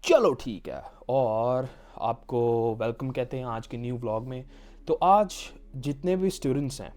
चलो ठीक है। और आपको वेलकम कहते हैं आज के न्यू व्लॉग में। तो आज जितने भी स्टूडेंट्स हैं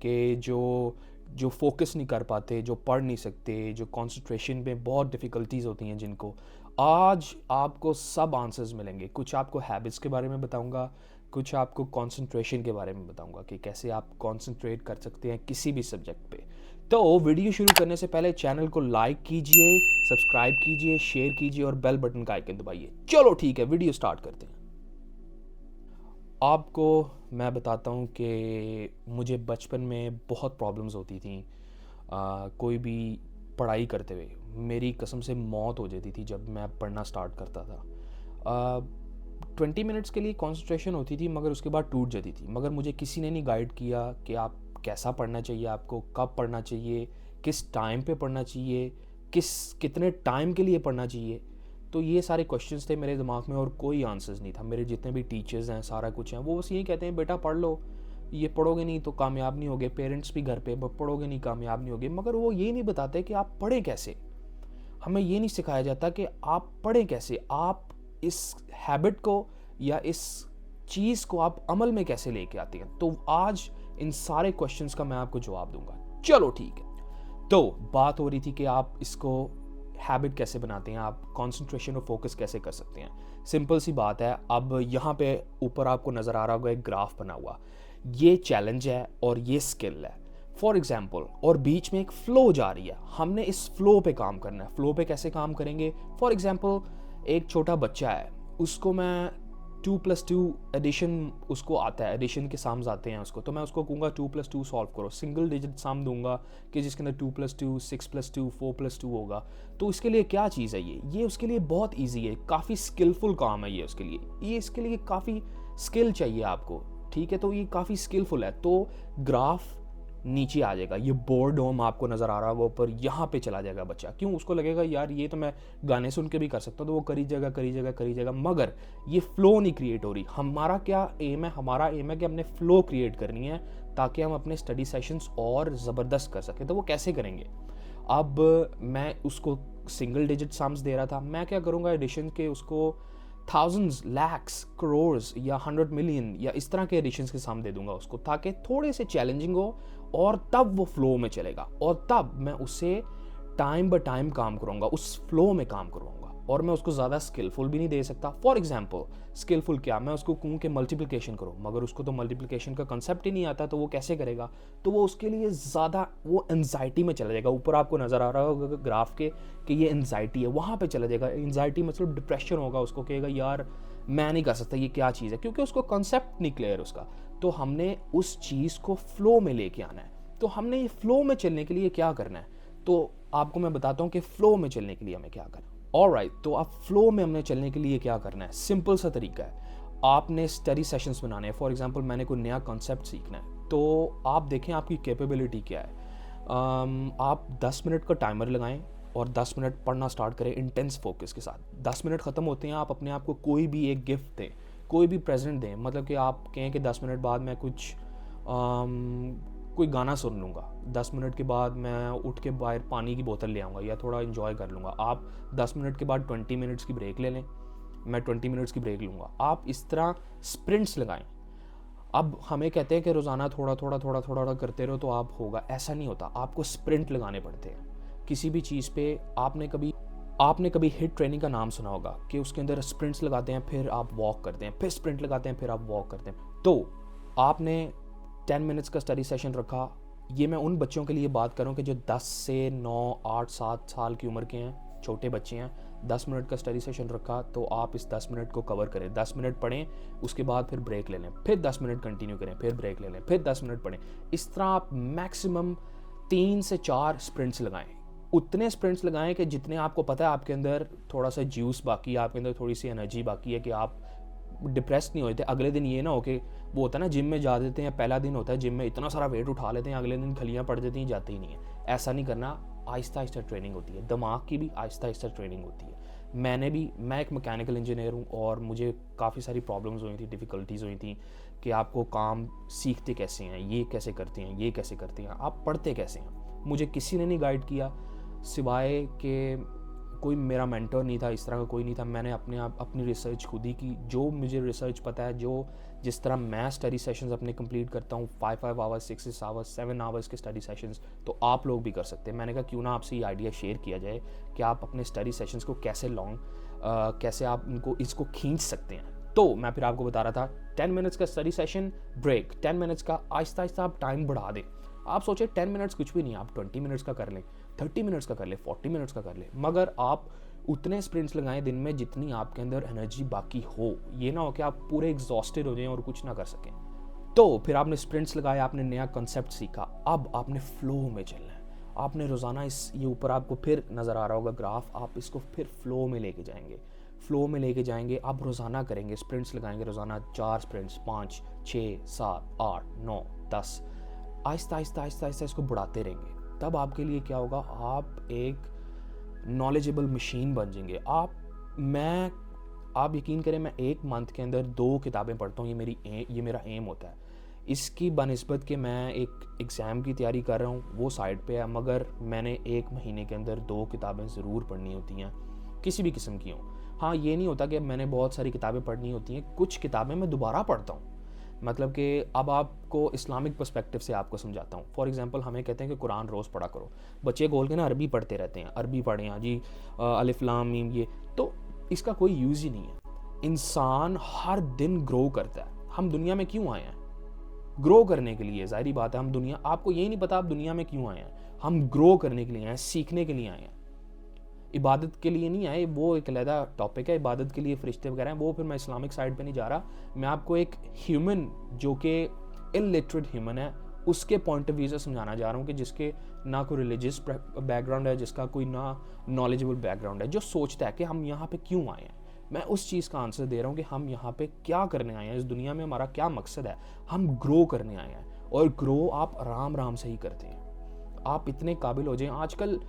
कि जो जो फोकस नहीं कर पाते, जो पढ़ नहीं सकते, जो कंसंट्रेशन में बहुत डिफ़िकल्टीज़ होती हैं जिनको, आज आपको सब आंसर्स मिलेंगे। कुछ आपको हैबिट्स के बारे में बताऊंगा, कुछ आपको कंसंट्रेशन के बारे में बताऊंगा कि कैसे आप कंसंट्रेट कर सकते हैं किसी भी सब्जेक्ट पे। तो वीडियो शुरू करने से पहले चैनल को लाइक कीजिए, सब्सक्राइब कीजिए, शेयर कीजिए और बेल बटन का आइकन दबाइए। चलो ठीक है, वीडियो स्टार्ट करते हैं। आपको मैं बताता हूँ कि मुझे बचपन में बहुत प्रॉब्लम्स होती थी। कोई भी पढ़ाई करते हुए मेरी कसम से मौत हो जाती थी जब मैं पढ़ना स्टार्ट करता था। 20 मिनट्स के लिए कंसंट्रेशन होती थी मगर उसके बाद टूट जाती थी। मगर मुझे किसी ने नहीं गाइड किया कि आप कैसा पढ़ना चाहिए, आपको कब पढ़ना चाहिए, किस टाइम पे पढ़ना चाहिए, कितने टाइम के लिए पढ़ना चाहिए। तो ये सारे क्वेश्चंस थे मेरे दिमाग में और कोई आंसर्स नहीं था। मेरे जितने भी टीचर्स हैं, सारा कुछ हैं, वो बस यही कहते हैं बेटा पढ़ लो, ये पढ़ोगे नहीं तो कामयाब नहीं होगे। पेरेंट्स भी घर पे पढ़ोगे नहीं कामयाब नहीं होगे। मगर वो ये नहीं बताते कि आप पढ़ें कैसे। हमें ये नहीं सिखाया जाता कि आप पढ़ें कैसे, आप इस हैबिट को या इस चीज़ को आप अमल में कैसे लेके आते हैं। तो आज इन सारे क्वेश्चंस का मैं आपको जवाब दूंगा। चलो ठीक है। तो बात हो रही थी कि आप इसको हैबिट कैसे बनाते हैं, आप कंसंट्रेशन और फोकस कैसे कर सकते हैं। सिंपल सी बात है। अब यहाँ पे ऊपर आपको नज़र आ रहा होगा एक ग्राफ बना हुआ, ये चैलेंज है और ये स्किल है फॉर एग्जाम्पल, और बीच में एक फ्लो जा रही है। हमने इस फ्लो पे काम करना है। फ्लो पे कैसे काम करेंगे? फॉर एग्जाम्पल एक छोटा बच्चा है, उसको मैं 2+2 एडिशन उसको आता है, एडिशन के साम्स आते हैं उसको, तो मैं उसको कहूँगा 2+2 सॉल्व करो। सिंगल डिजिट साम दूंगा कि जिसके अंदर 2+2, 6+2, 4+2 होगा। तो इसके लिए क्या चीज़ है? ये उसके लिए बहुत ईजी है, काफ़ी स्किलफुल काम है ये उसके लिए। ये इसके लिए काफ़ी स्किल चाहिए आपको, ठीक है। तो ये काफ़ी स्किलफुल है। तो ग्राफ नीचे आ जाएगा, ये बोर्ड होम आपको नज़र आ रहा होगा ऊपर, यहाँ पे चला जाएगा बच्चा। क्यों? उसको लगेगा यार ये तो मैं गाने सुन के भी कर सकता हूँ, तो वो करी जाएगा करी जाएगा करी जाएगा, मगर ये फ्लो नहीं क्रिएट हो रही। हमारा क्या एम है? हमारा एम है कि हमने फ्लो क्रिएट करनी है ताकि हम अपने स्टडी सेशंस और ज़बरदस्त कर सकें। तो वो कैसे करेंगे? अब मैं उसको सिंगल डिजिट सम्स दे रहा था, मैं क्या करूँगा एडिशन के उसको थाउजेंड्स, लैक्स, करोर्स या 100 मिलियन या इस तरह के एडिशंस के साम दे दूंगा उसको, ताकि थोड़े से चैलेंजिंग हो और तब वो फ्लो में चलेगा। और तब मैं उससे टाइम बाय टाइम काम करूँगा, उस फ्लो में काम करूँगा। और मैं उसको ज़्यादा स्किलफुल भी नहीं दे सकता। फॉर एग्जाम्पल स्किलफुल क्या, मैं उसको कहूँ कि मल्टीप्लिकेशन करो, मगर उसको तो मल्टीप्लिकेशन का कंसेप्ट ही नहीं आता, तो वो कैसे करेगा? तो वो उसके लिए ज़्यादा वो एनजाइटी में चला जाएगा। ऊपर आपको नज़र आ रहा होगा ग्राफ के कि ये एनजाइटी है, वहाँ पे चला जाएगा। एनजाइटी मतलब डिप्रेशन होगा, उसको कहेगा यार मैं नहीं कर सकता, ये क्या चीज़ है, क्योंकि उसको कंसेप्ट नहीं क्लियर उसका। तो हमने उस चीज़ को फ्लो में लेके आना है। तो हमने ये फ्लो में चलने के लिए क्या करना है, तो आपको मैं बताता हूँ कि फ्लो में चलने के लिए हमें क्या करना है। ऑलराइट, तो आप फ्लो में हमने चलने के लिए क्या करना है? सिंपल सा तरीका है, आपने स्टडी सेशंस बनाने हैं। फॉर एग्जांपल मैंने कोई नया कॉन्सेप्ट सीखना है, तो आप देखें आपकी कैपेबिलिटी क्या है। आप 10 मिनट का टाइमर लगाएं और 10 मिनट पढ़ना स्टार्ट करें इंटेंस फोकस के साथ। 10 मिनट ख़त्म होते हैं, आप अपने आप को कोई भी एक गिफ्ट दें, कोई भी प्रेजेंट दें। मतलब कि आप कहें कि 10 मिनट बाद मैं कुछ कोई गाना सुन लूँगा, 10 मिनट के बाद मैं उठ के बाहर पानी की बोतल ले आऊँगा या थोड़ा इन्जॉय कर लूँगा। आप 10 मिनट के बाद 20 मिनट्स की ब्रेक ले लें, मैं 20 मिनट्स की ब्रेक लूँगा। आप इस तरह स्प्रिंट्स लगाएं। अब हमें कहते हैं कि रोज़ाना थोड़ा थोड़ा थोड़ा थोड़ा करते रहो तो आप होगा, ऐसा नहीं होता। आपको स्प्रिंट लगाने पड़ते हैं किसी भी चीज़ पे। आपने कभी हिट ट्रेनिंग का नाम सुना होगा कि उसके अंदर स्प्रिंट्स लगाते हैं, फिर आप वॉक करते हैं, फिर स्प्रिंट लगाते हैं, फिर आप वॉक करते हैं। तो आपने 10 मिनट्स का स्टडी सेशन रखा। ये मैं उन बच्चों के लिए बात करूँ कि जो 10 से 9, 8, 7 साल की उम्र के हैं, छोटे बच्चे हैं। 10 मिनट का स्टडी सेशन रखा तो आप इस 10 मिनट को कवर करें। 10 मिनट पढ़ें, उसके बाद फिर ब्रेक ले लें, फिर 10 मिनट कंटिन्यू करें, फिर ब्रेक ले लें, फिर 10 मिनट पढ़ें। इस तरह आप मैक्सिमम 3 से 4 स्प्रिंट्स लगाएं। उतने स्प्रिंट्स लगाएं कि जितने आपको पता है आपके अंदर थोड़ा सा जूस बाकी है, आपके अंदर थोड़ी सी एनर्जी बाकी है, कि आप डिप्रेस नहीं होते। अगले दिन ये ना हो कि वो होता है ना, जिम में जा देते हैं, पहला दिन होता है जिम में, इतना सारा वेट उठा लेते हैं, अगले दिन खलियाँ पड़ जाती हैं, जाते ही नहीं है। ऐसा नहीं करना। आहिस्ता आहिस्ता ट्रेनिंग होती है, दिमाग की भी आहिस्ता आहिस्ता ट्रेनिंग होती है। मैं एक मैकेनिकल इंजीनियर हूँ और मुझे काफ़ी सारी प्रॉब्लम्स हुई थी, डिफ़िकल्टीज़ हुई थी कि आपको काम सीखते कैसे हैं, ये कैसे करते हैं, ये कैसे करते हैं, आप पढ़ते कैसे हैं। मुझे किसी ने नहीं गाइड किया सिवाय के कोई मेरा मेंटर नहीं था, इस तरह का कोई नहीं था। मैंने अपने आप अपनी रिसर्च खुद ही की, जो मुझे रिसर्च पता है, जो जिस तरह मैं स्टडी सेशंस अपने कंप्लीट करता हूँ 5 आवर्स 6 आवर्स 7 आवर्स के स्टडी सेशंस, तो आप लोग भी कर सकते हैं। मैंने कहा क्यों ना आपसे ये आइडिया शेयर किया जाए कि आप अपने स्टडी सेशंस को कैसे आप इनको इसको खींच सकते हैं। तो मैं फिर आपको बता रहा था 10 मिनट्स का स्टडी सेशन, ब्रेक 10 मिनट्स का, आहिस्ता आहिस्ता आप टाइम बढ़ा दें। आप सोचे 10 मिनट्स कुछ भी नहीं, आप 20 मिनट्स का कर लें, 30 मिनट्स का कर लें, 40 मिनट्स का कर लें, मगर आप उतने स्प्रिंट्स लगाएं दिन में जितनी आपके अंदर एनर्जी बाकी हो। ये ना हो कि आप पूरे एग्जॉस्टेड हो जाएं और कुछ ना कर सकें। तो फिर आपने स्प्रिंट्स लगाए, आपने नया कॉन्सेप्ट सीखा, अब आपने फ्लो में चलना है। आपने रोज़ाना ये ऊपर आपको फिर नज़र आ रहा होगा ग्राफ, आप इसको फिर फ्लो में लेके जाएंगे। आप रोज़ाना करेंगे, स्प्रिंट्स लगाएंगे रोज़ाना, 4 स्प्रिंट्स, 5 6 7 8 9 10, आहिस्ता आहिस्ता इसको बढ़ाते रहेंगे। तब आपके लिए क्या होगा, आप एक नॉलेजेबल मशीन बन जाएंगे। आप यकीन करें, मैं एक मंथ के अंदर 2 किताबें पढ़ता हूँ। ये मेरा एम होता है। इसकी बनिस्बत कि मैं एक एग्ज़ाम की तैयारी कर रहा हूँ, वो साइड पे है, मगर मैंने 1 महीने के अंदर 2 किताबें ज़रूर पढ़नी होती हैं, किसी भी किस्म की हों। हाँ, ये नहीं होता कि मैंने बहुत सारी किताबें पढ़नी होती हैं, कुछ किताबें मैं दोबारा पढ़ता हूँ। मतलब कि अब आपको इस्लामिक पर्सपेक्टिव से आपको समझाता हूँ। फॉर एग्जांपल, हमें कहते हैं कि कुरान रोज़ पढ़ा करो, बच्चे गोल के ना अरबी पढ़ते रहते हैं, अरबी पढ़ें हाँ जी, अलिफ लाम मीम, ये तो इसका कोई यूज़ ही नहीं है। इंसान हर दिन ग्रो करता है। हम दुनिया में क्यों आए हैं? ग्रो करने के लिए। ज़ाहिरी बात है, हम दुनिया, आपको यही नहीं पता आप दुनिया में क्यों आए हैं। हम ग्रो करने के लिए आए हैं, सीखने के लिए आए हैं, इबादत के लिए नहीं आए। वो एक अलग टॉपिक है, इबादत के लिए फरिश्ते वगैरह हैं, वो फिर मैं इस्लामिक साइड पे नहीं जा रहा। मैं आपको एक ह्यूमन जो कि इलिटरेट ह्यूमन है, उसके पॉइंट ऑफ व्यू से समझाना जा रहा हूँ, कि जिसके ना कोई रिलीजियस बैकग्राउंड है, जिसका कोई ना नॉलेजेबल बैकग्राउंड है, जो सोचता है कि हम यहाँ पे क्यों आए हैं। मैं उस चीज़ का आंसर दे रहा हूँ कि हम यहाँ पे क्या करने आए हैं, इस दुनिया में हमारा क्या मकसद है। हम ग्रो करने आए हैं, और ग्रो आप आराम से ही करते हैं। आप इतने काबिल हो जाएं। आजकल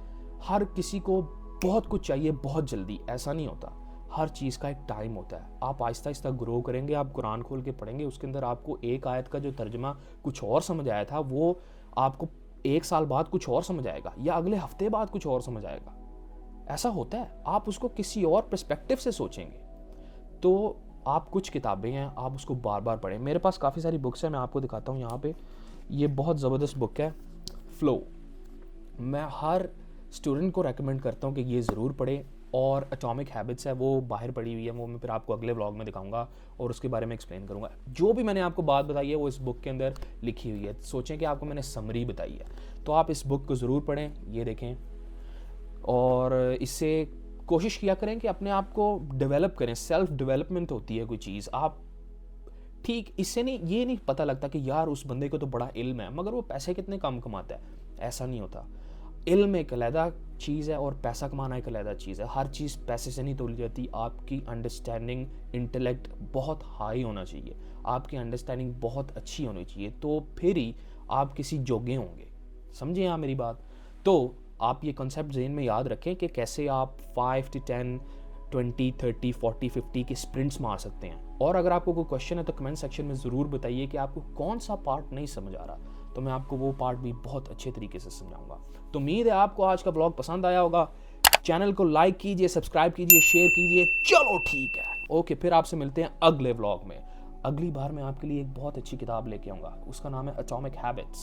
हर किसी को बहुत कुछ चाहिए बहुत जल्दी, ऐसा नहीं होता। हर चीज़ का एक टाइम होता है। आप आहिस्ता आहिस्ता ग्रो करेंगे, आप कुरान खोल के पढ़ेंगे, उसके अंदर आपको एक आयत का जो तर्जमा कुछ और समझ आया था, वो आपको 1 साल बाद कुछ और समझ आएगा, या अगले हफ्ते बाद कुछ और समझ आएगा। ऐसा होता है। आप उसको किसी और पर्सपेक्टिव से सोचेंगे। तो आप कुछ किताबें हैं, आप उसको बार बार पढ़ें। मेरे पास काफ़ी सारी बुक्स हैं, मैं आपको दिखाता हूँ यहाँ पे। ये बहुत ज़बरदस्त बुक है, फ्लो। मैं हर स्टूडेंट को रेकमेंड करता हूँ कि ये ज़रूर पढ़े। और एटॉमिक हैबिट्स है, वो बाहर पड़ी हुई है, वो मैं फिर आपको अगले व्लॉग में दिखाऊंगा और उसके बारे में एक्सप्लेन करूँगा। जो भी मैंने आपको बात बताई है वो इस बुक के अंदर लिखी हुई है। सोचें कि आपको मैंने समरी बताई है, तो आप इस बुक को ज़रूर पढ़ें, ये देखें, और इससे कोशिश किया करें कि अपने आप को डेवलप करें। सेल्फ डेवलपमेंट होती है कोई चीज़। आप ठीक इससे नहीं, ये नहीं पता लगता कि यार उस बंदे को तो बड़ा इल्म है, मगर वो पैसे कितने कम कमाता है, ऐसा नहीं होता। इल्म एक अलहदा चीज़ है और पैसा कमाना एक अलहदा चीज़ है। हर चीज़ पैसे से नहीं तोली जाती। आपकी अंडरस्टैंडिंग, इंटेलेक्ट बहुत हाई होना चाहिए, आपकी अंडरस्टैंडिंग बहुत अच्छी होनी चाहिए, तो फिर ही आप किसी जोगे होंगे। समझे आप मेरी बात? तो आप ये कॉन्सेप्ट ज़हन में याद रखें कि कैसे आप 5 to 10 20 30 40 50 के स्प्रिंट्स मार सकते हैं। और अगर आपको कोई क्वेश्चन है तो कमेंट सेक्शन में ज़रूर बताइए कि आपको कौन सा पार्ट नहीं समझ आ रहा, तो मैं आपको वो पार्ट भी बहुत अच्छे तरीके से समझाऊंगा। तो उम्मीद है आपको आज का ब्लॉग पसंद आया होगा। चैनल को लाइक कीजिए, सब्सक्राइब कीजिए, शेयर कीजिए। चलो ठीक है, ओके, फिर आपसे मिलते हैं अगले ब्लॉग में। अगली बार मैं आपके लिए एक बहुत अच्छी किताब लेके आऊँगा, उसका नाम है एटॉमिक हैबिट्स।